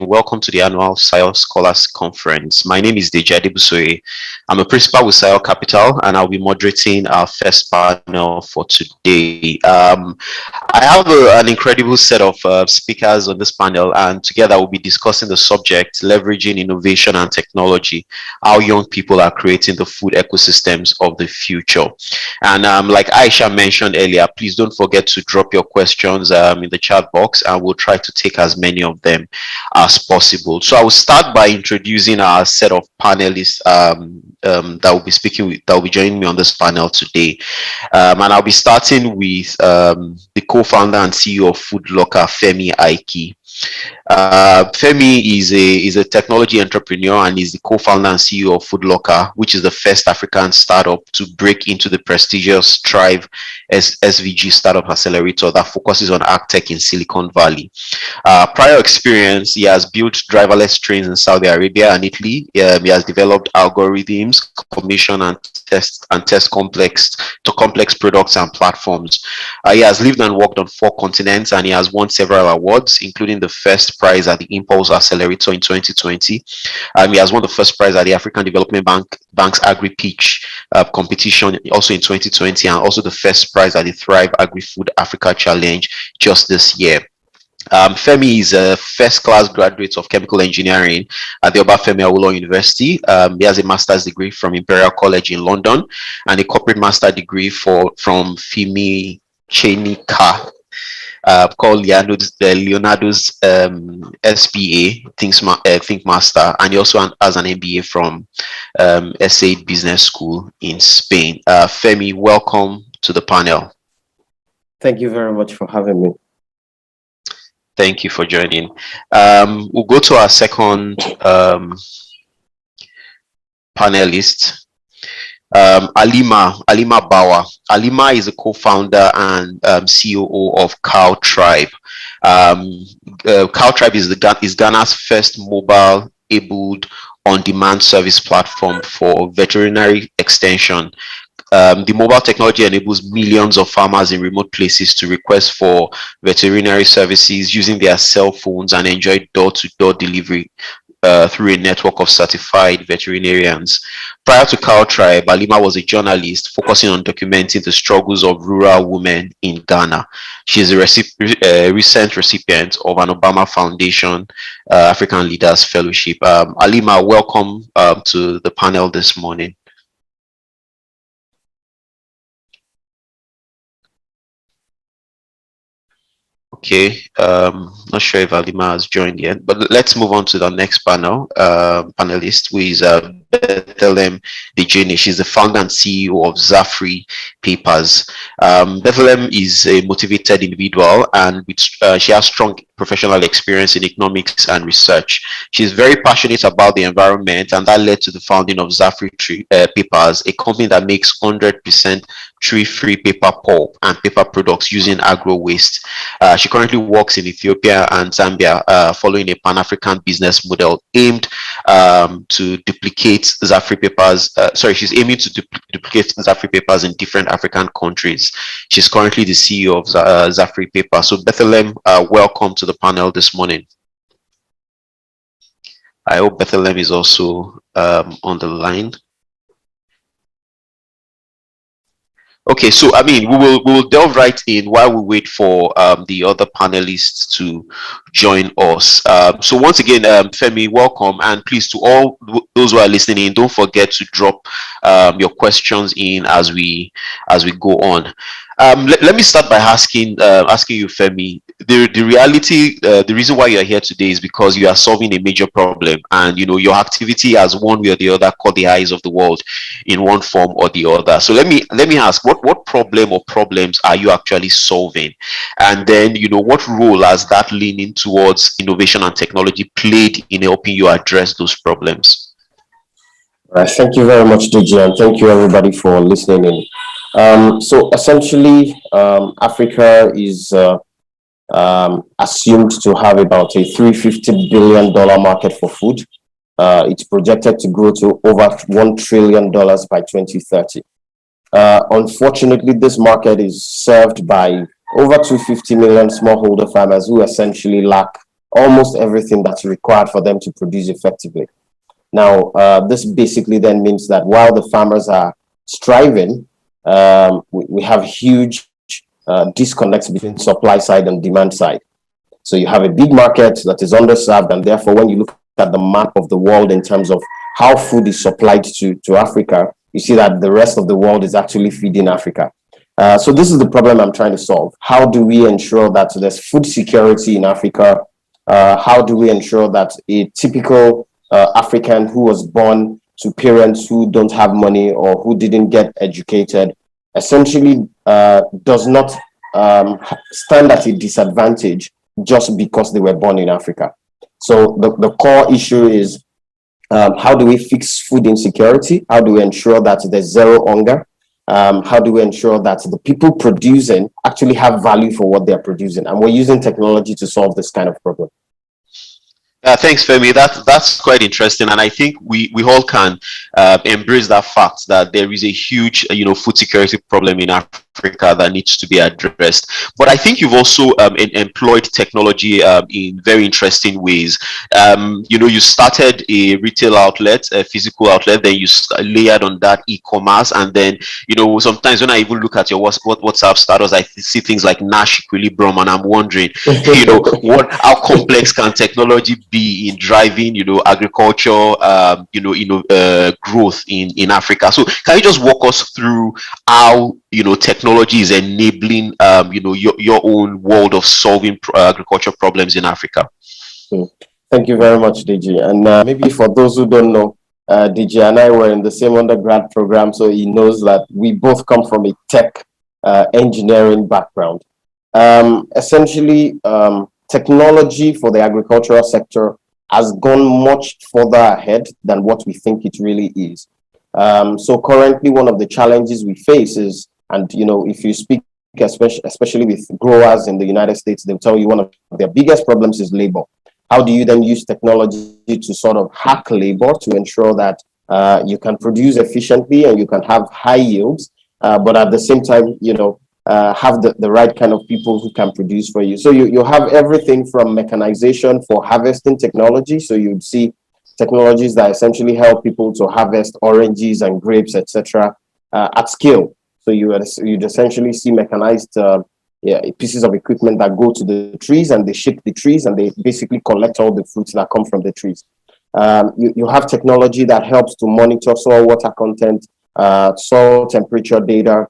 welcome to the annual Sahel Scholars Conference. My name is Deji Adebusoye. I'm a principal with Sahel Capital, and I'll be moderating our first panel for today. I have an incredible set of speakers on this panel, and together we'll be discussing the subject, leveraging innovation and technology, how young people are creating the food ecosystems of the future. And like Aisha mentioned earlier, please don't forget to drop your questions in the chat box, and we'll try to take as many of them as possible. So I will start by introducing our set of panelists that will be that will be joining me on this panel today. And I'll be starting with the co-founder and CEO of Food Locker, Femi Aiki. Femi is a technology entrepreneur and is the co-founder and CEO of Food Locker, which is the first African startup to break into the prestigious Thrive SVG startup accelerator that focuses on ag tech in Silicon Valley. Prior experience, he has built driverless trains in Saudi Arabia and Italy. He has developed algorithms, commission and test complex products and platforms. He has lived and worked on 4 continents, and he has won several awards, including the first prize at the Impulse Accelerator in 2020. He has won the first prize at the African Development Bank's Agri-Pitch competition also in 2020, and also the first prize at the Thrive Agri-Food Africa Challenge just this year. Femi is a first-class graduate of chemical engineering at the Obafemi Awolowo University. He has a master's degree from Imperial College in London and a corporate master degree from FIMI Chenika, called Leonardo's SPA Think Master, and he also has an MBA from SA Business School in Spain. Femi, welcome to the panel. Thank you very much for having me. Thank you for joining. We'll go to our second panelist, Alima Bawa. Alima is a co-founder and COO of Cow Tribe. Cow Tribe is Ghana's first mobile-enabled on-demand service platform for veterinary extension. The mobile technology enables millions of farmers in remote places to request for veterinary services using their cell phones and enjoy door-to-door delivery through a network of certified veterinarians. Prior to Cow Tribe, Alima was a journalist focusing on documenting the struggles of rural women in Ghana. She is a recent recipient of an Obama Foundation African Leaders Fellowship. Alima, welcome to the panel this morning. Okay, not sure if Alima has joined yet, but let's move on to the next panelist, who is Bethlehem Dejene. She's the founder and CEO of Zafri Papers. Bethlehem is a motivated individual, and she has strong professional experience in economics and research. She's very passionate about the environment, and that led to the founding of Zafri Papers, a company that makes 100% tree-free paper pulp and paper products using agro waste. She currently works in Ethiopia and Zambia, following a Pan-African business model aimed to duplicate Zafri Papers. She's aiming to duplicate Zafri Papers in different African countries. She's currently the CEO of Zafri Paper. So Bethlehem, welcome to the panel this morning. I hope Bethlehem is also on the line. Okay, so I mean, we will delve right in while we wait for the other panelists to join us. So once again, Femi, welcome, and please, to all those who are listening, don't forget to drop your questions in as we go on. Let me start by asking you, Femi. The reality, the reason why you are here today is because you are solving a major problem, and you know your activity has one way or the other caught the eyes of the world in one form or the other. So let me ask, what problem or problems are you actually solving, and then you know what role has that leaning towards innovation and technology played in helping you address those problems? Thank you very much, Deji, and thank you everybody for listening in. So essentially, Africa is assumed to have about a $350 billion market for food. It's projected to grow to over $1 trillion by 2030. Unfortunately, this market is served by over 250 million smallholder farmers who essentially lack almost everything that's required for them to produce effectively. Now, this basically then means that while the farmers are striving, we have huge disconnects between supply side and demand side. So you have a big market that is underserved, and therefore, when you look at the map of the world in terms of how food is supplied to Africa, you see that the rest of the world is actually feeding Africa. So this is the problem I'm trying to solve. How do we ensure that there's food security in Africa? How do we ensure that a typical African who was born to parents who don't have money or who didn't get educated essentially does not stand at a disadvantage just because they were born in Africa? So the core issue is how do we fix food insecurity? How do we ensure that there's zero hunger? How do we ensure that the people producing actually have value for what they're producing? And we're using technology to solve this kind of problem. Thanks, Femi. That's quite interesting, and I think we all can embrace that fact that there is a huge, food security problem in Africa that needs to be addressed. But I think you've also employed technology in very interesting ways. You started a retail outlet, a physical outlet, then you layered on that e-commerce, and then sometimes when I even look at your WhatsApp status, I see things like Nash equilibrium, and I'm wondering, how complex can technology be in driving, agriculture, growth in Africa. So can you just walk us through how, technology is enabling, your own world of solving agriculture problems in Africa? Thank you very much, DG. And maybe for those who don't know, DG and I were in the same undergrad program, so he knows that we both come from a tech engineering background. Essentially, technology for the agricultural sector has gone much further ahead than what we think it really is. So currently, one of the challenges we face is, and if you speak especially with growers in the United States, they'll tell you one of their biggest problems is labor. How do you then use technology to sort of hack labor to ensure that you can produce efficiently and you can have high yields, but at the same time, have the right kind of people who can produce for you. So you have everything from mechanization for harvesting technology. So you'd see technologies that essentially help people to harvest oranges and grapes, etc., at scale. So you'd essentially see mechanized pieces of equipment that go to the trees, and they ship the trees, and they basically collect all the fruits that come from the trees. You have technology that helps to monitor soil water content, soil temperature data,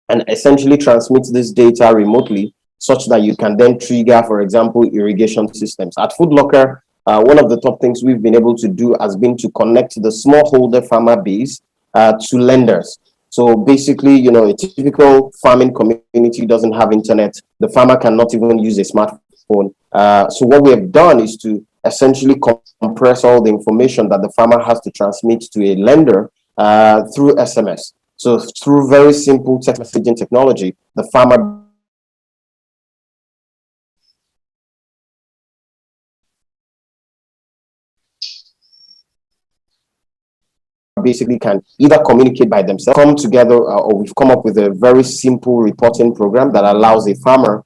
and essentially transmits this data remotely such that you can then trigger, for example, irrigation systems. At Food Locker, one of the top things we've been able to do has been to connect the smallholder farmer base to lenders. So basically, a typical farming community doesn't have internet. The farmer cannot even use a smartphone. So what we have done is to essentially compress all the information that the farmer has to transmit to a lender through SMS. So through very simple text messaging technology, the farmer basically can either communicate by themselves, come together, or we've come up with a very simple reporting program that allows a farmer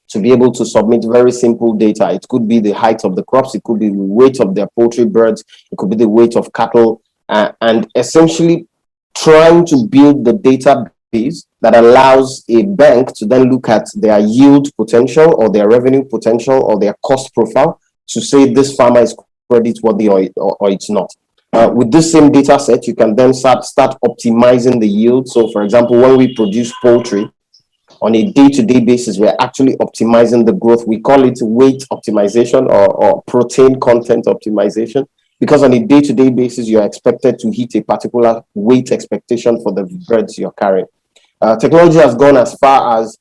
to be able to submit very simple data. It could be the height of the crops, it could be the weight of their poultry birds, it could be the weight of cattle, and essentially trying to build the database that allows a bank to then look at their yield potential or their revenue potential or their cost profile to say this farmer is credit worthy or it's not. With this same data set, you can then start optimizing the yield. So for example, when we produce poultry on a day-to-day basis, we're actually optimizing the growth. We call it weight optimization or protein content optimization, because on a day-to-day basis, you're expected to hit a particular weight expectation for the birds you're carrying. Technology has gone as far as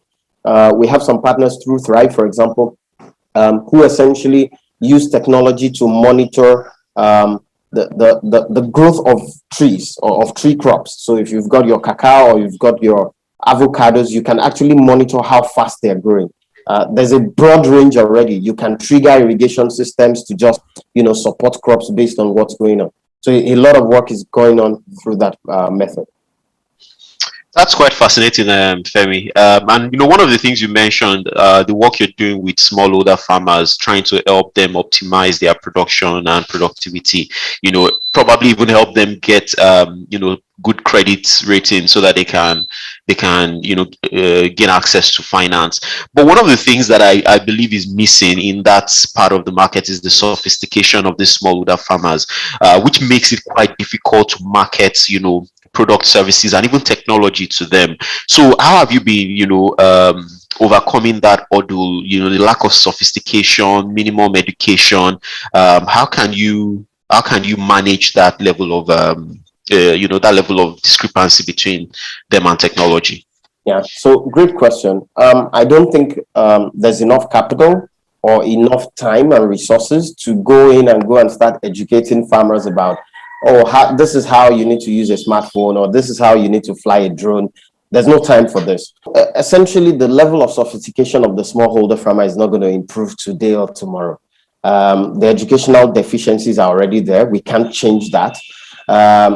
we have some partners through Thrive, for example, who essentially use technology to monitor the growth of trees or of tree crops. So if you've got your cacao or you've got your avocados, you can actually monitor how fast they're growing. There's a broad range already. You can trigger irrigation systems to just, support crops based on what's going on. So a lot of work is going on through that method. That's quite fascinating, Femi. And one of the things you mentioned, the work you're doing with smallholder farmers, trying to help them optimize their production and productivity. Probably even help them get, good credit rating so that they can, gain access to finance. But one of the things that I believe is missing in that part of the market is the sophistication of the smallholder farmers, which makes it quite difficult to market, product, services, and even technology to them. So how have you been, overcoming that hurdle, the lack of sophistication, minimum education? How can you manage that level of that level of discrepancy between them and technology? Yeah, so great question. I don't think there's enough capital or enough time and resources to go in and start educating farmers about, oh, this is how you need to use a smartphone, or this is how you need to fly a drone. There's no time for this. Essentially, the level of sophistication of the smallholder farmer is not going to improve today or tomorrow. The educational deficiencies are already there. We can't change that.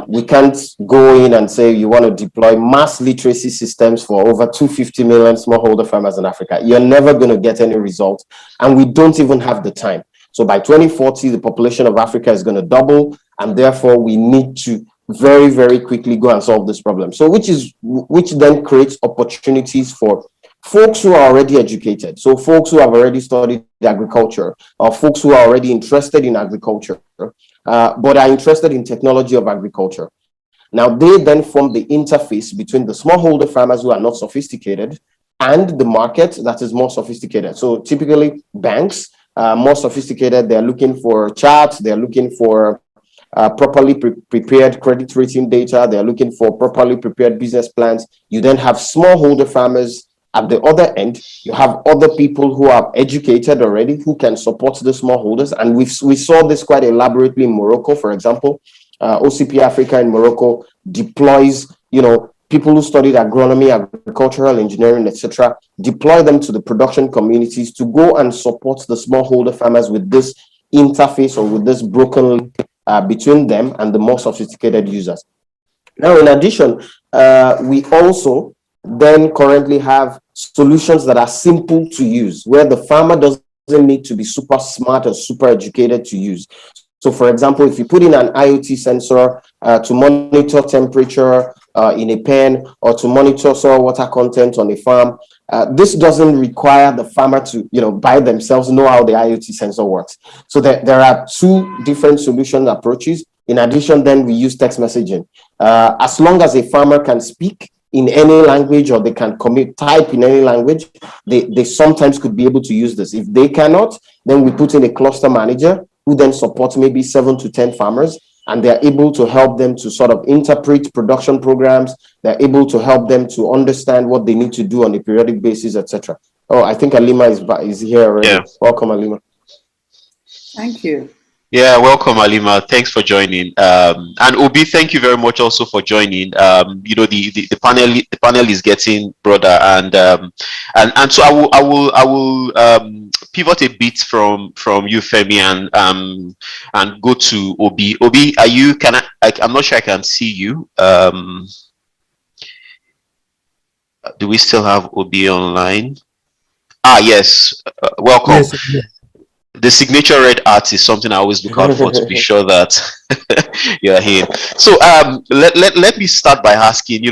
We can't go in and say you want to deploy mass literacy systems for over 250 million smallholder farmers in Africa. You're never going to get any results, and we don't even have the time. So by 2040, the population of Africa is going to double, and therefore we need to very, very quickly go and solve this problem. So which then creates opportunities for folks who are already educated. So folks who have already studied agriculture, or folks who are already interested in agriculture, but are interested in technology of agriculture. Now, they then form the interface between the smallholder farmers who are not sophisticated and the market that is more sophisticated. So typically banks, more sophisticated, they're looking for charts, they're looking for properly prepared credit rating data, they're looking for properly prepared business plans. You then have smallholder farmers. At the other end, you have other people who are educated already, who can support the smallholders. And we saw this quite elaborately in Morocco, for example. OCP Africa in Morocco deploys, people who studied agronomy, agricultural engineering, etc., deploy them to the production communities to go and support the smallholder farmers with this interface, or with this broken link between them and the more sophisticated users. Now, in addition, we also then currently have solutions that are simple to use, where the farmer doesn't need to be super smart or super educated to use. So, for example, if you put in an IoT sensor to monitor temperature in a pen, or to monitor soil water content on a farm, this doesn't require the farmer to, by themselves know how the IoT sensor works. So there are two different solution approaches. In addition, then we use text messaging. As long as a farmer can speak in any language, or they can type in any language, they sometimes could be able to use this. If they cannot, then we put in a cluster manager who then supports maybe 7 to 10 farmers, and they're able to help them to sort of interpret production programs. They're able to help them to understand what they need to do on a periodic basis, etc. Oh, I think Alima is here already. Yeah. Welcome, Alima. Thank you. Yeah, welcome, Alima. Thanks for joining. And Obi, thank you very much also for joining. The panel is getting broader, and so I will pivot a bit from you, Femi, and go to Obi. Obi, are you? I'm not sure I can see you. Do we still have Obi online? Yes. Welcome. Yes. The signature red art is something I always look out for to be sure that you're here. So let me start by asking,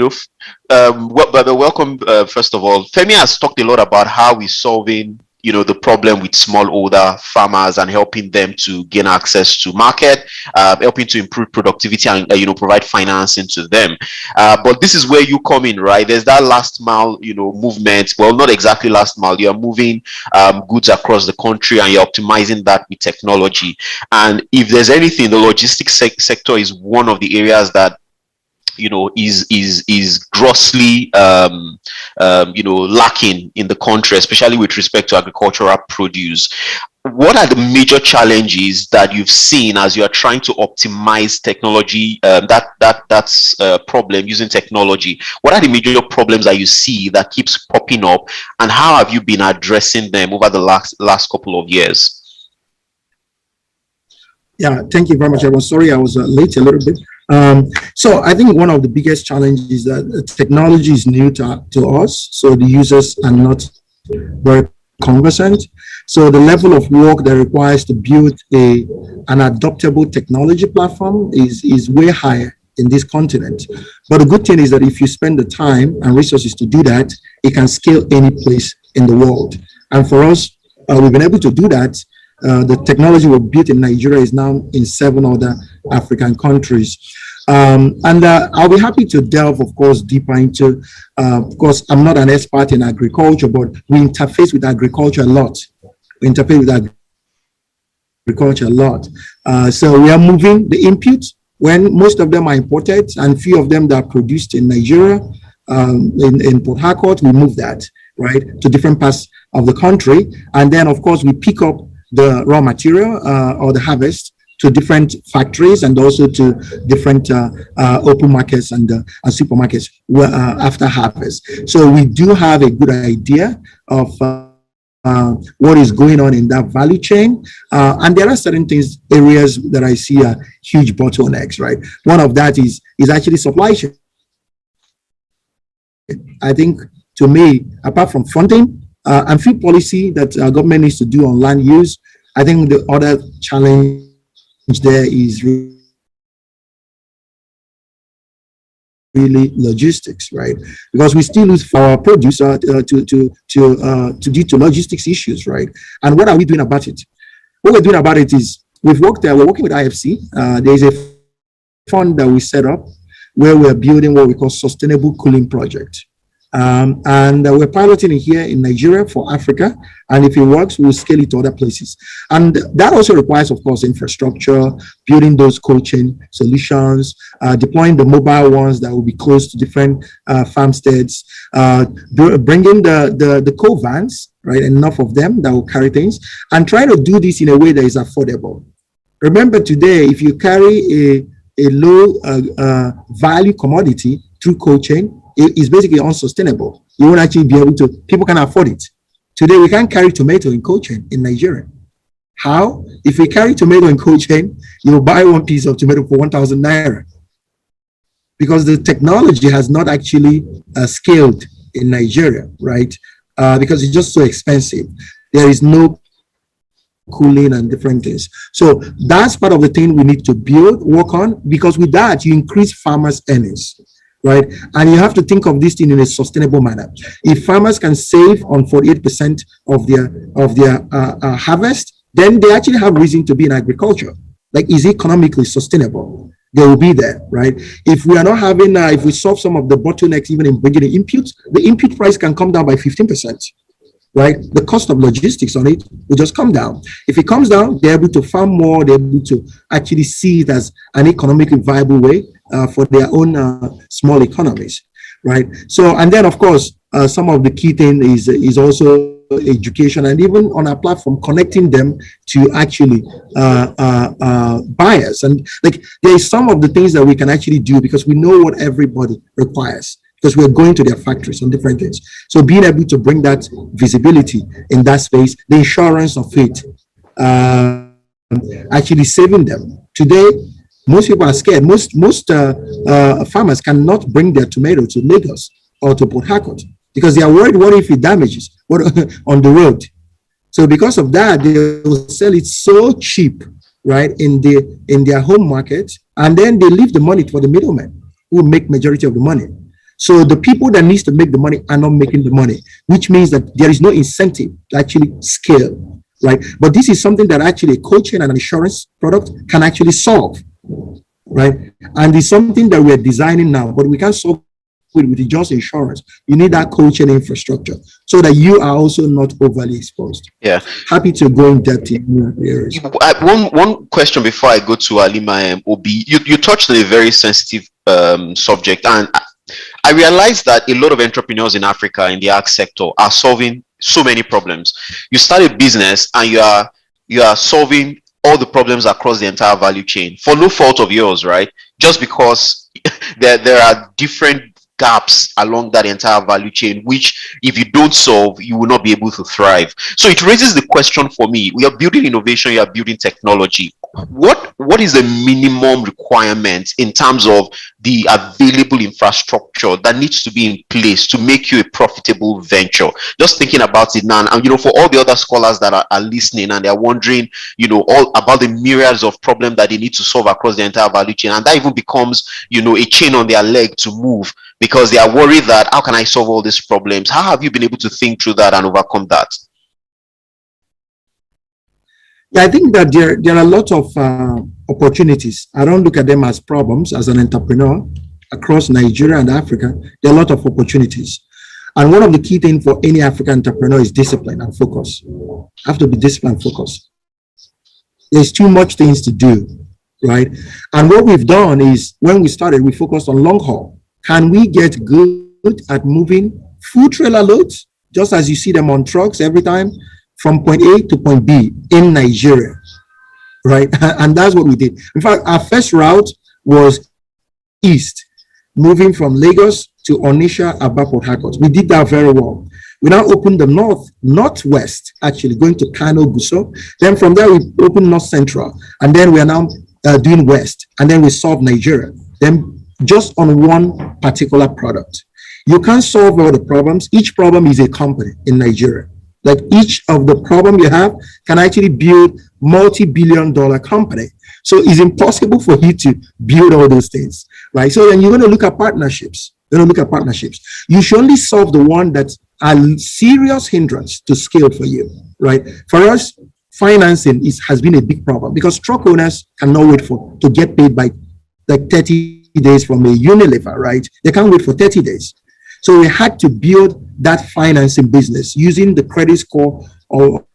welcome, first of all. Femi has talked a lot about how we're solving the problem with smallholder farmers and helping them to gain access to market, helping to improve productivity and provide financing to them. But this is where you come in, right? There's that last mile movement. Well, not exactly last mile. You're moving goods across the country, and you're optimizing that with technology. And if there's anything, the logistics sector is one of the areas that is grossly lacking in the country, especially with respect to agricultural produce. What are the major challenges that you've seen as you are trying to optimize technology, that's a problem using technology? What are the major problems that you see that keeps popping up, and how have you been addressing them over the last couple of years? Yeah, thank you very much. I was sorry I was late a little bit. So I think one of the biggest challenges is that technology is new to us, so the users are not very conversant. So the level of work that requires to build an adoptable technology platform is way higher in this continent. But the good thing is that if you spend the time and resources to do that, it can scale any place in the world. And for us, we've been able to do that. The technology we built in Nigeria is now in 7 other African countries. And I'll be happy to delve, of course, deeper into, of course, I'm not an expert in agriculture, but we interface with agriculture a lot. We interface with agriculture a lot. So we are moving the inputs when most of them are imported and few of them that are produced in Nigeria, in Port Harcourt, we move that, right, to different parts of the country. And then, of course, we pick up the raw material or the harvest to different factories and also to different open markets and supermarkets after harvest. So we do have a good idea of what is going on in that value chain. And there are certain areas that I see are huge bottlenecks, right? One of that is actually supply chain. I think, to me, apart from funding and field policy that government needs to do on land use, I think the other challenge there is really logistics, right? Because we still lose our produce due to logistics issues, right? And what are we doing about it? What we're doing about it is we're working with IFC. There's a fund that we set up where we're building what we call sustainable cooling project. And we're piloting it here in Nigeria for Africa. And if it works, we'll scale it to other places. And that also requires, of course, infrastructure, building those cold chain solutions, deploying the mobile ones that will be close to different farmsteads, bringing the coal vans, right, enough of them that will carry things, and trying to do this in a way that is affordable. Remember today, if you carry a low value commodity through cold chain, it's basically unsustainable. You won't actually be able to, people can afford it. Today, we can't carry tomato in cold chain in Nigeria. How? If we carry tomato in cold chain, you will buy one piece of tomato for 1,000 naira. Because the technology has not actually scaled in Nigeria, right? Because it's just so expensive. There is no cooling and different things. So that's part of the thing we need to work on, because with that, you increase farmers' earnings. Right, and you have to think of this thing in a sustainable manner. If farmers can save on 48% of their harvest, then they actually have reason to be in agriculture. Like, is economically sustainable? They will be there, right? If we are not having, if we solve some of the bottlenecks, even in bringing the inputs, the input price can come down by 15%. Right, the cost of logistics on it will just come down. If it comes down, they're able to farm more. They're able to actually see it as an economically viable way for their own small economies, right? So, and then of course, some of the key thing is also education, and even on our platform, connecting them to actually buyers. And like, there is some of the things that we can actually do because we know what everybody requires, because we're going to their factories on different things. So being able to bring that visibility in that space, the insurance of it, actually saving them. Today, most people are scared. Most farmers cannot bring their tomato to Lagos or to Port Harcourt because they are worried, what if it damages on the road? So because of that, they will sell it so cheap, right, in their home market, and then they leave the money for the middlemen who make majority of the money. So the people that needs to make the money are not making the money, which means that there is no incentive to actually scale, right? But this is something that actually a cold chain and an insurance product can actually solve, right? And it's something that we're designing now, but we can't solve it with just insurance. You need that cold chain infrastructure so that you are also not overly exposed. Yeah. Happy to go in depth in areas. One question before I go to Alima Obi. You touched on a very sensitive subject, and I realized that a lot of entrepreneurs in Africa in the ag sector are solving so many problems. You start a business and you are solving all the problems across the entire value chain for no fault of yours, right? Just because there are different gaps along that entire value chain, which if you don't solve, you will not be able to thrive. So it raises the question for me: we are building innovation, you are building technology. what is the minimum requirement in terms of the available infrastructure that needs to be in place to make you a profitable venture? Just thinking about it now, and for all the other scholars that are listening and they're wondering, all about the myriads of problems that they need to solve across the entire value chain, and that even becomes, a chain on their leg to move, because they are worried that how can I solve all these problems? How have you been able to think through that and overcome that? Yeah, I think that there are a lot of opportunities. I don't look at them as problems. As an entrepreneur across Nigeria and Africa, there are a lot of opportunities. And one of the key things for any African entrepreneur is discipline and focus. You have to be disciplined and focused. There's too much things to do, right? And what we've done is, when we started, we focused on long haul. Can we get good at moving food trailer loads, just as you see them on trucks every time, from point A to point B in Nigeria, right? And that's what we did. In fact, our first route was east, moving from Lagos to Onitsha, Aba, Port Harcourt. We did that very well. We now opened the northwest, actually going to Kano, Gusau. Then from there, we opened north central. And then we are now doing west. And then we solved Nigeria. Then just on one particular product. You can't solve all the problems. Each problem is a company in Nigeria. Like, each of the problem you have can actually build multi-billion-dollar company. So it's impossible for you to build all those things, right? So then you're going to look at partnerships. You should only solve the one that are serious hindrance to scale for you, right? For us, financing has been a big problem, because truck owners cannot wait to get paid by like 30 days from a Unilever, right? They can't wait for 30 days. So we had to build that financing business using the credit score or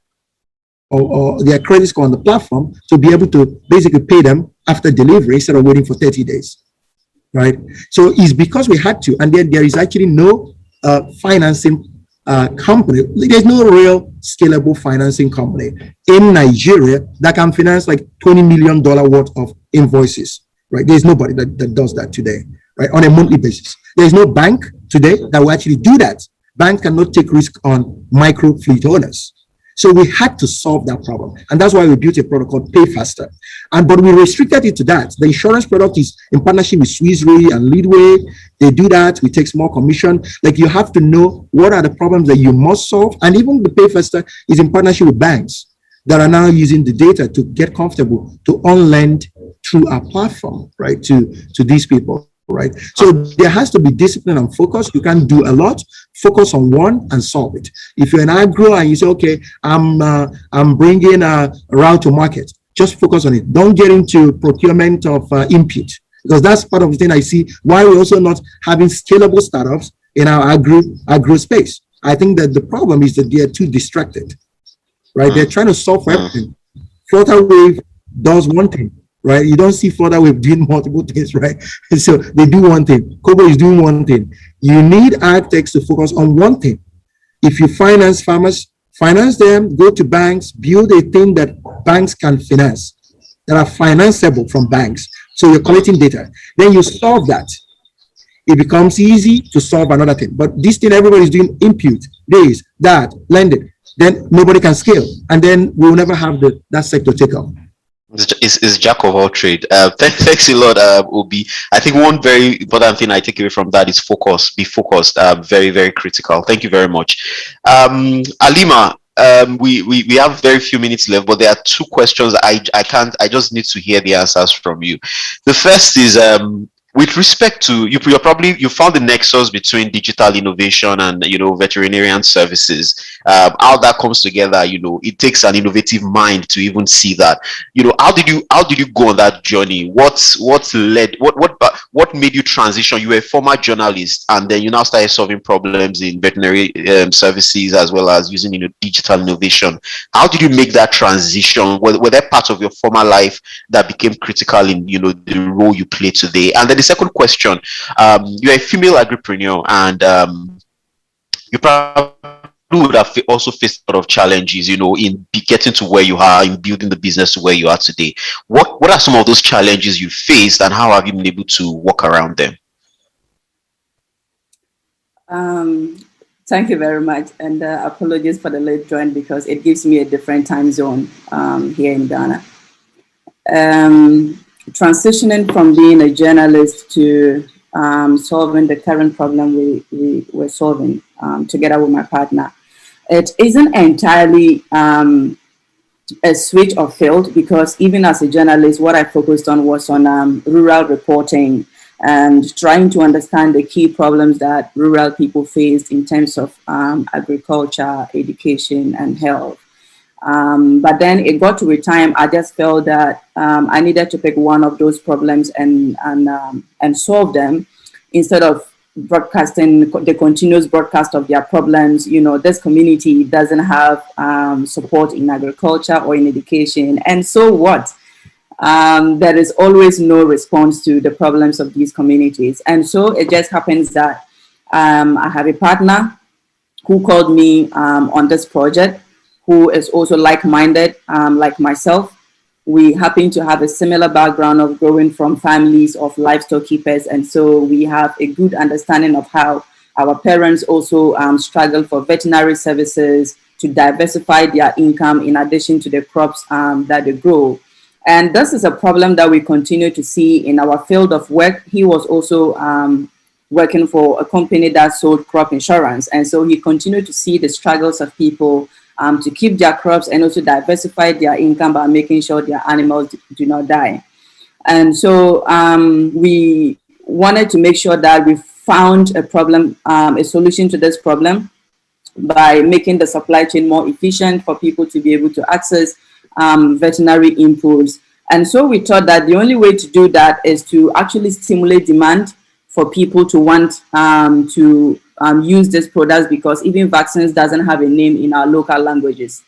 their credit score on the platform to be able to basically pay them after delivery instead of waiting for 30 days, right? So it's because we had to, and then there is actually no financing company. There's no real scalable financing company in Nigeria that can finance like $20 million worth of invoices, right? There's nobody that does that today, right? On a monthly basis. There's no bank today that will actually do that. Banks cannot take risk on micro fleet owners. So we had to solve that problem. And that's why we built a product called Pay Faster. But we restricted it to that. The insurance product is in partnership with Swiss Re and Leadway. They do that. We take small commission. Like, you have to know what are the problems that you must solve. And even the Pay Faster is in partnership with banks that are now using the data to get comfortable to on-lend through our platform, right, to these people. Right. So there has to be discipline and focus. You can't do a lot. Focus on one and solve it. If you're an agro and you say, okay, I'm bringing a route to market, just focus on it. Don't get into procurement of input, because that's part of the thing I see why we're also not having scalable startups in our agro space. I think that the problem is that they are too distracted, right? They're trying to solve for everything. Flutterwave does one thing. Right, you don't see Flutterwave doing multiple things, right? And so they do one thing. Kobo is doing one thing. You need ag techs to focus on one thing. If you finance farmers, finance them, go to banks, build a thing that banks can finance, that are financeable from banks. So you're collecting data. Then you solve that. It becomes easy to solve another thing. But this thing, everybody's doing input, this, that, lending. Then nobody can scale. And then we'll never have that sector take off. Is jack of all trade. Thanks a lot, Obi. I think one very important thing I take away from that is focus. Be focused. Very, very critical. Thank you very much. Alima, we have very few minutes left, but there are two questions I just need to hear the answers from you. The first is with respect to you found the nexus between digital innovation and veterinarian services. How that comes together, it takes an innovative mind to even see that. How did you go on that journey? What made you transition? You were a former journalist, and then you now started solving problems in veterinary services as well as using digital innovation. How did you make that transition? Were there parts of your former life that became critical in the role you play today? And then the second question, you're a female agripreneur, and you probably would have also faced a lot of challenges, in getting to where you are, in building the business to where you are today. What are some of those challenges you faced, and how have you been able to work around them? Thank you very much, and apologies for the late join, because it gives me a different time zone here in Ghana. transitioning from being a journalist to solving the current problem we were solving together with my partner. It isn't entirely a switch of field, because even as a journalist, what I focused on was on rural reporting and trying to understand the key problems that rural people faced in terms of agriculture, education, and health. But then it got to a time I just felt that I needed to pick one of those problems and solve them, instead of broadcasting the continuous broadcast of their problems. You know, this community doesn't have support in agriculture or in education, and so what? There is always no response to the problems of these communities. And so it just happens that I have a partner who called me on this project, who is also like-minded, like myself. We happen to have a similar background of growing from families of livestock keepers. And so we have a good understanding of how our parents also struggle for veterinary services to diversify their income in addition to the crops that they grow. And this is a problem that we continue to see in our field of work. He was also working for a company that sold crop insurance. And so he continued to see the struggles of people to keep their crops and also diversify their income by making sure their animals do not die. And so we wanted to make sure that we found a solution to this problem by making the supply chain more efficient for people to be able to access veterinary inputs. And so we thought that the only way to do that is to actually stimulate demand for people to want to use these products, because even vaccines doesn't have a name in our local languages.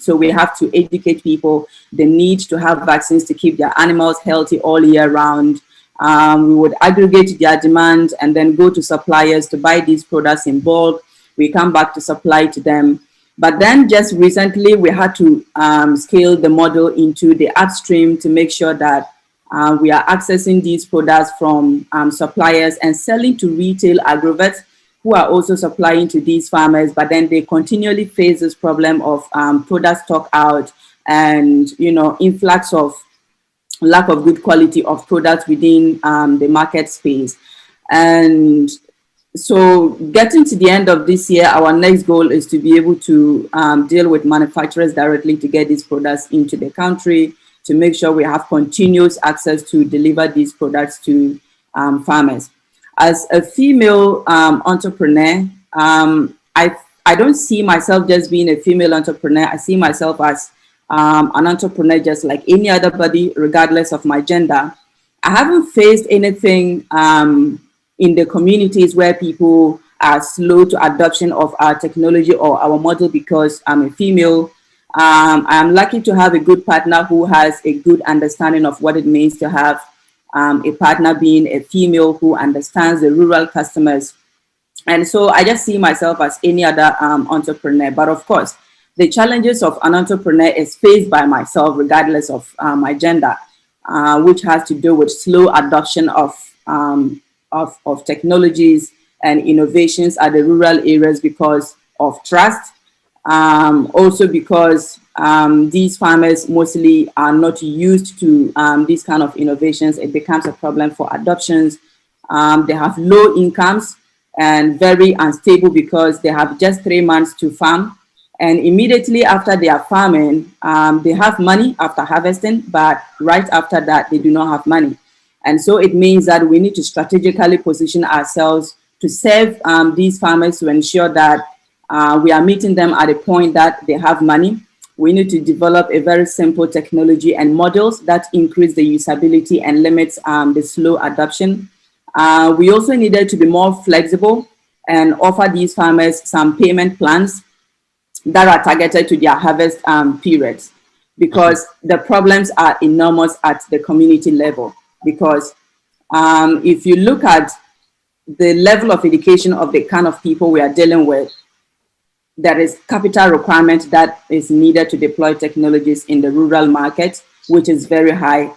So we have to educate people the need to have vaccines to keep their animals healthy all year round. We would aggregate their demand and then go to suppliers to buy these products in bulk. We come back to supply to them. But then just recently, we had to scale the model into the upstream to make sure that we are accessing these products from suppliers and selling to retail agrovets who are also supplying to these farmers, but then they continually face this problem of product stock out and, you know, influx of lack of good quality of products within the market space. And so getting to the end of this year, our next goal is to be able to deal with manufacturers directly to get these products into the country, to make sure we have continuous access to deliver these products to farmers. As a female entrepreneur, I don't see myself just being a female entrepreneur. I see myself as an entrepreneur just like any other body, regardless of my gender. I haven't faced anything in the communities where people are slow to adoption of our technology or our model because I'm a female. I'm lucky to have a good partner who has a good understanding of what it means to have a partner being a female who understands the rural customers. And so I just see myself as any other entrepreneur. But of course, the challenges of an entrepreneur is faced by myself, regardless of my gender, which has to do with slow adoption of technologies and innovations at the rural areas because of trust. Also because these farmers mostly are not used to these kind of innovations. It becomes a problem for adoptions. They have low incomes and very unstable because they have just 3 months to farm. And immediately after they are farming, they have money after harvesting, but right after that, they do not have money. And so it means that we need to strategically position ourselves to serve these farmers to ensure that we are meeting them at a point that they have money. We need to develop a very simple technology and models that increase the usability and limits the slow adoption. We also needed to be more flexible and offer these farmers some payment plans that are targeted to their harvest periods, because the problems are enormous at the community level. Because if you look at the level of education of the kind of people we are dealing with, there is capital requirement that is needed to deploy technologies in the rural market, which is very high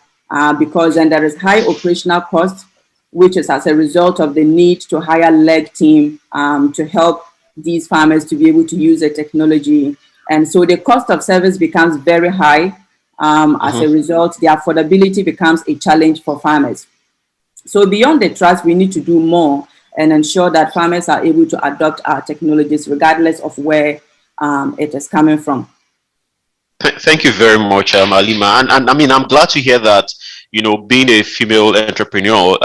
because then there is high operational cost, which is as a result of the need to hire leg team to help these farmers to be able to use the technology. And so the cost of service becomes very high. As a result, the affordability becomes a challenge for farmers. So beyond the trust, we need to do more and ensure that farmers are able to adopt our technologies regardless of where it is coming from. Thank you very much, Alima. And I mean, I'm glad to hear that, being a female entrepreneur,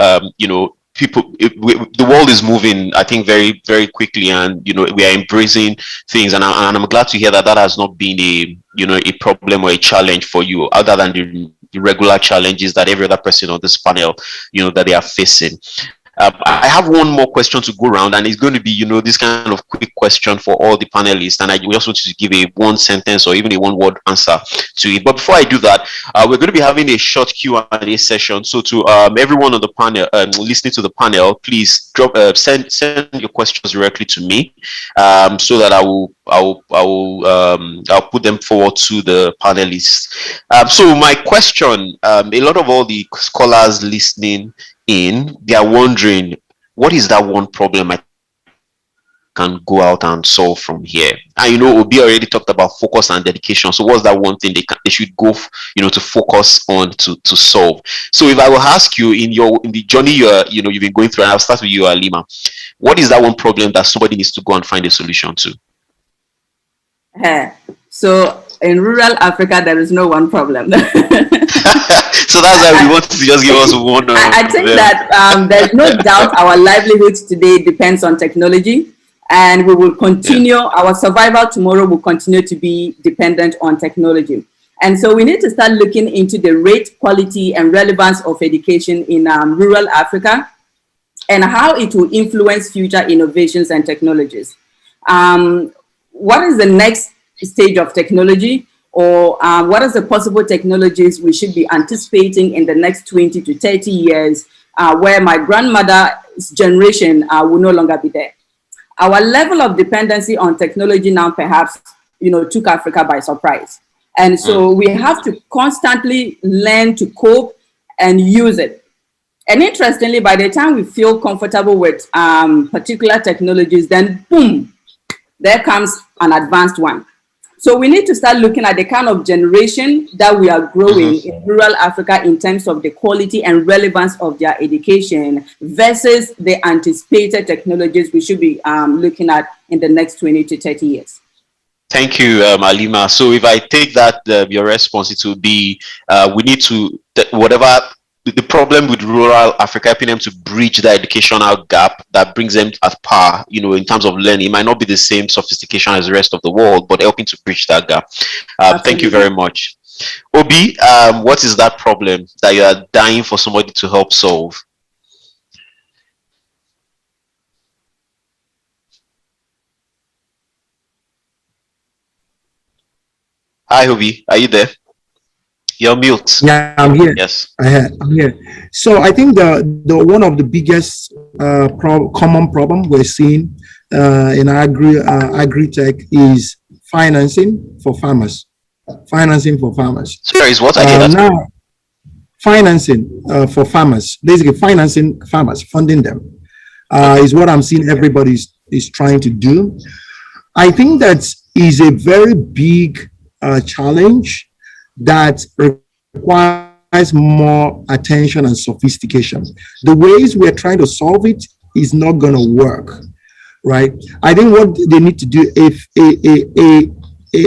the world is moving, I think, very, very quickly, and we are embracing things, and I'm glad to hear that that has not been a problem or a challenge for you, other than the regular challenges that every other person on this panel, that they are facing. I have one more question to go around, and it's going to be, this kind of quick question for all the panelists. And we also want you to give a one sentence or even a one word answer to it. But before I do that, we're going to be having a short Q&A session. So to everyone on the panel, listening to the panel, please send your questions directly to me, so that I'll put them forward to the panelists. So my question, a lot of all the scholars listening in, they are wondering, what is that one problem I can go out and solve from here? And Obi already talked about focus and dedication. So what's that one thing they should go to focus on to solve? So if I will ask you, in the journey you've been going through, and I'll start with you, Alima, what is that one problem that somebody needs to go and find a solution to? So in rural Africa, there is no one problem. So that's why we want to just give us one. I think that there's no doubt our livelihood today depends on technology, and we will continue, our survival tomorrow will continue to be dependent on technology. And so we need to start looking into the rate, quality, and relevance of education in rural Africa, and how it will influence future innovations and technologies. What is the next stage of technology, or what are the possible technologies we should be anticipating in the next 20 to 30 years, where my grandmother's generation will no longer be there? Our level of dependency on technology now perhaps, took Africa by surprise. And so we have to constantly learn to cope and use it. And interestingly, by the time we feel comfortable with particular technologies, then boom, there comes an advanced one. So we need to start looking at the kind of generation that we are growing in rural Africa in terms of the quality and relevance of their education versus the anticipated technologies we should be looking at in the next 20 to 30 years. Thank you, Alima. So if I take that, your response, it will be, we need to, the problem with rural Africa, helping them to bridge the educational gap that brings them at par, in terms of learning. It might not be the same sophistication as the rest of the world, but helping to bridge that gap. Thank you very much. Obi, what is that problem that you are dying for somebody to help solve? Hi, Obi, are you there? You're mute. Yeah, I'm here. Yes. I'm here. So I think the one of the biggest common problem we're seeing in agri-tech is financing for farmers. Financing for farmers. Sorry, is what I hear now? Financing for farmers, basically financing farmers, funding them, is what I'm seeing everybody is trying to do. I think that is a very big challenge that requires more attention and sophistication. The ways we're trying to solve it is not going to work, right? I think what they need to do, if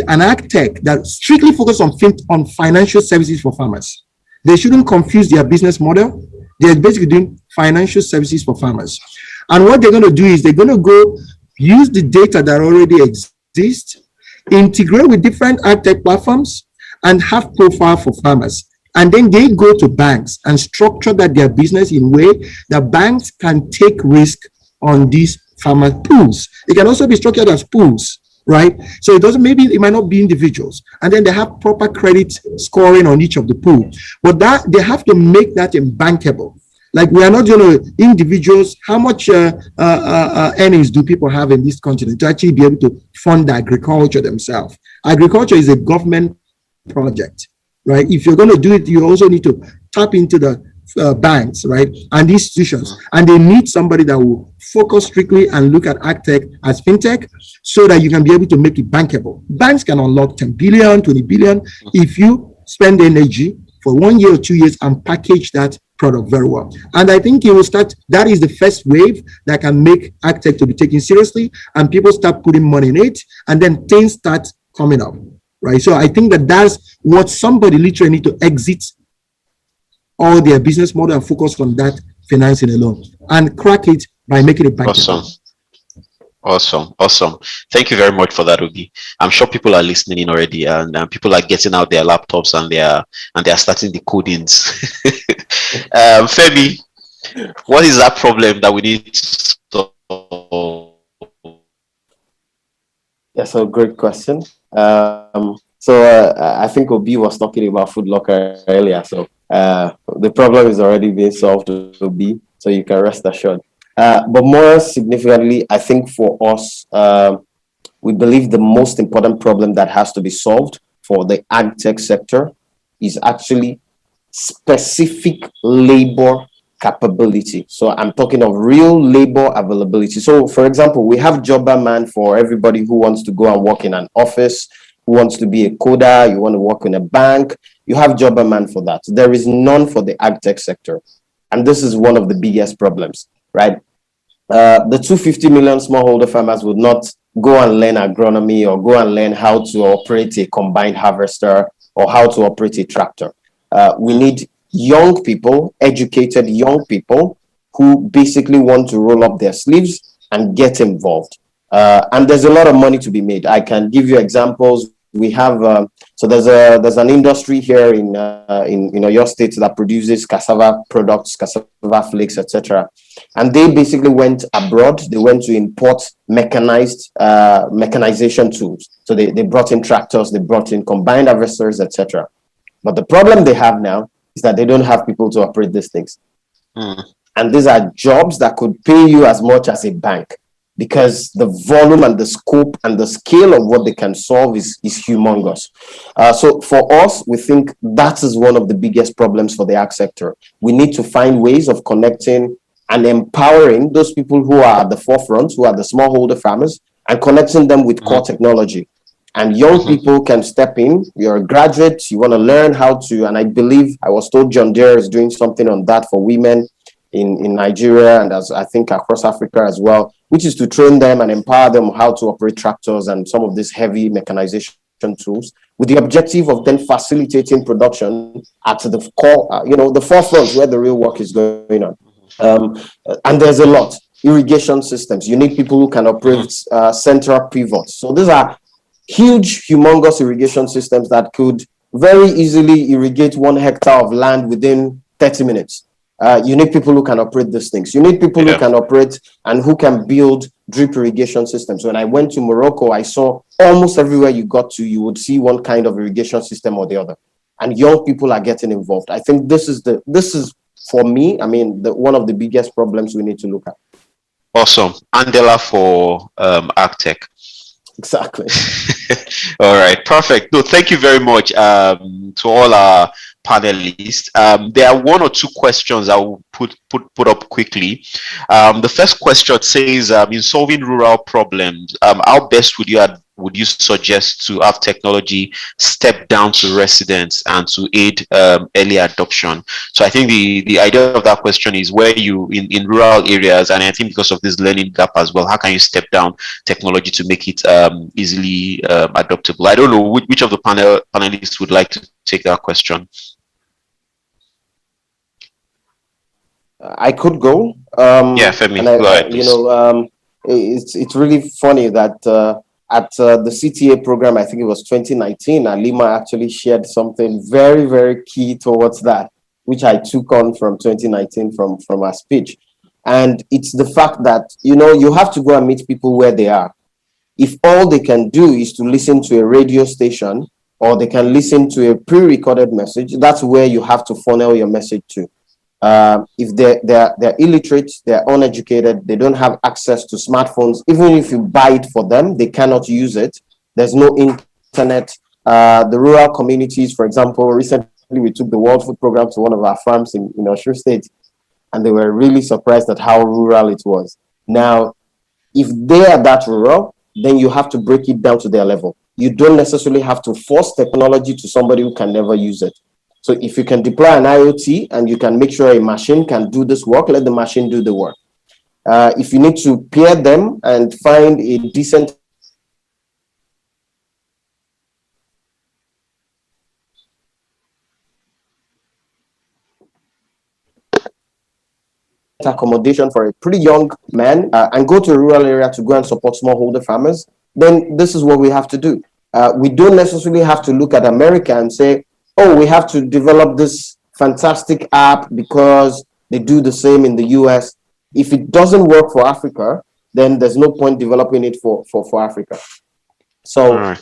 an ag tech that strictly focuses on financial services for farmers, they shouldn't confuse their business model. They're basically doing financial services for farmers. And what they're going to do is they're going to go use the data that already exists, integrate with different ag tech platforms, and have profile for farmers. And then they go to banks and structure their business in a way that banks can take risk on these farmer pools. It can also be structured as pools, right? So maybe it might not be individuals. And then they have proper credit scoring on each of the pool. But that they have to make that bankable. Like, we are not individuals. How much earnings do people have in this continent to actually be able to fund agriculture themselves? Agriculture is a government project, right? If you're going to do it, you also need to tap into the banks, right, and the institutions, and they need somebody that will focus strictly and look at agtech as fintech, so that you can be able to make it bankable. Banks can unlock 10 billion, 20 billion if you spend energy for 1 year or 2 years and package that product very well. And I think it will start, that is the first wave that can make AgTech to be taken seriously, and people start putting money in it, and then things start coming up, right? So I think that that's what somebody literally need to exit all their business model and focus on that financing alone and crack it by making it bankable. Awesome. Thank you very much for that, Obi. I'm sure people are listening in already, and people are getting out their laptops and they are starting the codings. Femi, what is that problem that we need to solve? That's a great question. I think Obi was talking about Food Locker earlier. So the problem is already being solved, Obi. So you can rest assured. But more significantly, I think for us, we believe the most important problem that has to be solved for the ag tech sector is actually specific labor capability. So I'm talking of real labor availability. So for example, we have Jobber Man for everybody who wants to go and work in an office, who wants to be a coder, you want to work in a bank, you have Jobber Man for that. There is none for the ag tech sector. And this is one of the biggest problems, right? The 250 million smallholder farmers would not go and learn agronomy or go and learn how to operate a combined harvester or how to operate a tractor. We need young people, educated young people who basically want to roll up their sleeves and get involved. And there's a lot of money to be made. I can give you examples. We have so there's an industry here in your state that produces cassava products, cassava flakes, etc. And they basically went abroad. They went to import mechanization tools. So they brought in tractors, they brought in combined harvesters, etc. But the problem they have now is that they don't have people to operate these things. And these are jobs that could pay you as much as a bank, because the volume and the scope and the scale of what they can solve is humongous. So for us, we think that is one of the biggest problems for the ag sector. We need to find ways of connecting and empowering those people who are at the forefront, who are the smallholder farmers, and connecting them with core technology. And young people can step in. You're a graduate, you want to learn how to, and I believe I was told John Deere is doing something on that for women in Nigeria, and as I think across Africa as well, which is to train them and empower them how to operate tractors and some of these heavy mechanization tools, with the objective of then facilitating production at the core, the forefront where the real work is going on. And there's a lot. Irrigation systems. You need people who can operate central pivots. So these are huge, humongous irrigation systems that could very easily irrigate 1 hectare of land within 30 minutes. You need people who can operate these things. You need people who can operate and who can build drip irrigation systems. When I went to Morocco, I saw almost everywhere you got to, you would see one kind of irrigation system or the other. And young people are getting involved. I think this is for me, one of the biggest problems we need to look at. Awesome. Andela for AgTech. Exactly. All right, perfect. No, thank you very much to all our panelists. There are 1 or 2 questions I will put up quickly. The first question says, in solving rural problems, how best would you suggest to have technology step down to residents and to aid early adoption? So I think the idea of that question is where you in rural areas, and I think because of this learning gap as well, how can you step down technology to make it easily adoptable? I don't know which of the panelists would like to take that question. I could go. Femi, go ahead, please. It's really funny that at the CTA program, I think it was 2019, Alima actually shared something very, very key towards that, which I took on from 2019 from our speech. And it's the fact that, you have to go and meet people where they are. If all they can do is to listen to a radio station or they can listen to a pre-recorded message, that's where you have to funnel your message to. If they're illiterate, they're uneducated, they don't have access to smartphones. Even if you buy it for them, they cannot use it. There's no internet. The rural communities, for example, recently we took the World Food Program to one of our farms in Osho State, and they were really surprised at how rural it was. Now, if they are that rural, then you have to break it down to their level. you don't necessarily have to force technology to somebody who can never use it. So if you can deploy an IoT and you can make sure a machine can do this work, let the machine do the work. If you need to pair them and find a decent accommodation for a pretty young man and go to a rural area to go and support smallholder farmers, then this is what we have to do. We don't necessarily have to look at America and say, oh, we have to develop this fantastic app because they do the same in the US. If it doesn't work for Africa, then there's no point developing it for Africa. So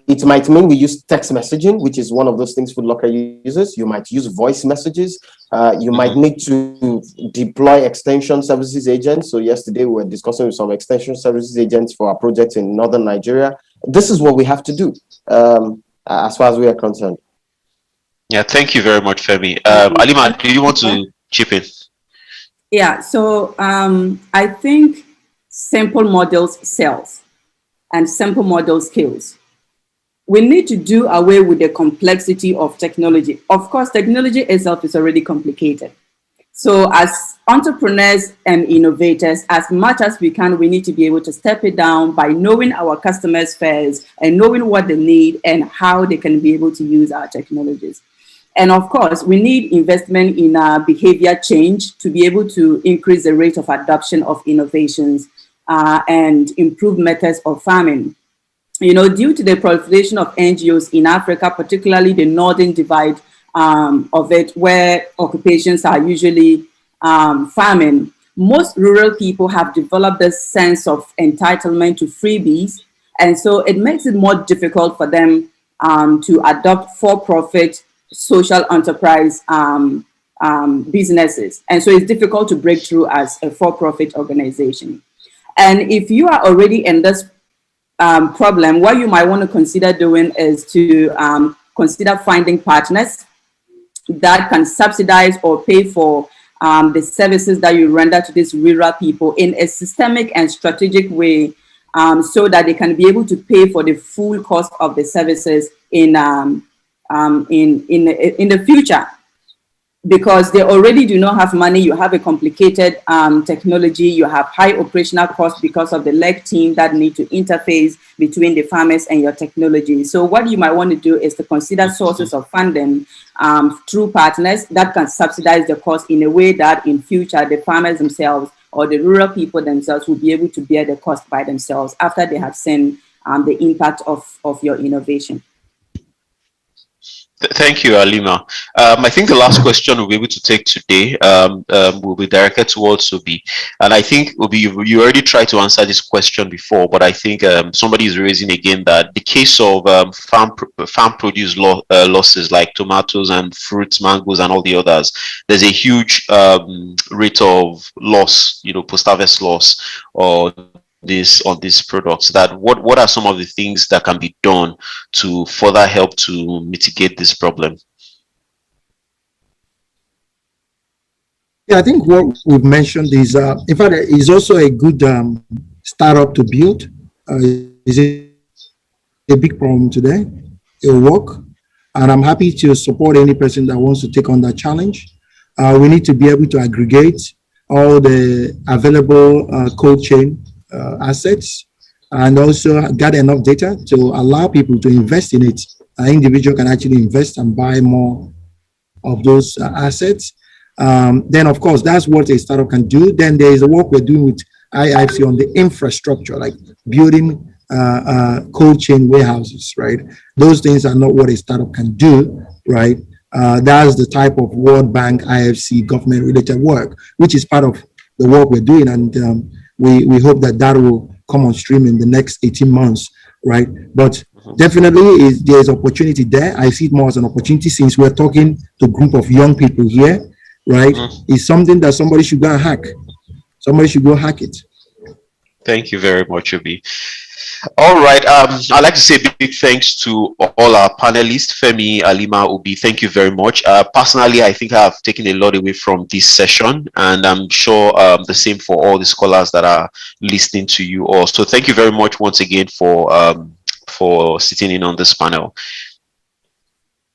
it might mean we use text messaging, which is one of those things Food Locker uses. You might use voice messages. You might need to deploy extension services agents. So yesterday we were discussing with some extension services agents for our project in northern Nigeria. This is what we have to do as far as we are concerned. Yeah, thank you very much, Femi. Alima, do you want to chip in? Yeah, so I think simple models sells and simple models kills. We need to do away with the complexity of technology. Of course, technology itself is already complicated. So as entrepreneurs and innovators, as much as we can, we need to be able to step it down by knowing our customers first and knowing what they need and how they can be able to use our technologies. And of course, we need investment in behavior change to be able to increase the rate of adoption of innovations and improve methods of farming. You know, due to the proliferation of NGOs in Africa, particularly the northern divide of it, where occupations are usually farming, most rural people have developed this sense of entitlement to freebies. And so it makes it more difficult for them to adopt for-profit social enterprise businesses. And so it's difficult to break through as a for-profit organization. And if you are already in this problem, what you might want to consider doing is to consider finding partners that can subsidize or pay for the services that you render to these rural people in a systemic and strategic way, so that they can be able to pay for the full cost of the services in the future. Because they already do not have money, you have a complicated technology, you have high operational costs because of the leg team that need to interface between the farmers and your technology. So what you might want to do is to consider sources of funding through partners that can subsidize the cost in a way that in future the farmers themselves or the rural people themselves will be able to bear the cost by themselves after they have seen the impact of your innovation. Thank you, Alima. I think the last question we'll be able to take today will be directed towards Obi. And I think, Obi, you already tried to answer this question before, but I think somebody is raising again that the case of farm produce losses like tomatoes and fruits, mangoes, and all the others, there's a huge rate of loss, post-harvest loss or on these products. That what are some of the things that can be done to further help to mitigate this problem? Yeah, I think what we've mentioned is, in fact, is also a good startup to build. Is a big problem today. It will work, and I'm happy to support any person that wants to take on that challenge. We need to be able to aggregate all the available cold chain assets and also get enough data to allow people to invest in it. An individual can actually invest and buy more of those assets. Then, of course, that's what a startup can do. Then there is a work we're doing with IIFC on the infrastructure, like building cold chain warehouses, right? Those things are not what a startup can do, right? That's the type of World Bank, IFC, government-related work, which is part of the work we're doing. And we hope that will come on stream in the next 18 months, right? But definitely there's opportunity there. I see it more as an opportunity since we're talking to a group of young people here, right? It's something that somebody should go and hack. Somebody should go hack it. Thank you very much, Obi. All right. I'd like to say big thanks to all our panelists, Femi, Alima, Obi. Thank you very much. Personally, I think I've taken a lot away from this session, and I'm sure the same for all the scholars that are listening to you all. So thank you very much once again for for sitting in on this panel.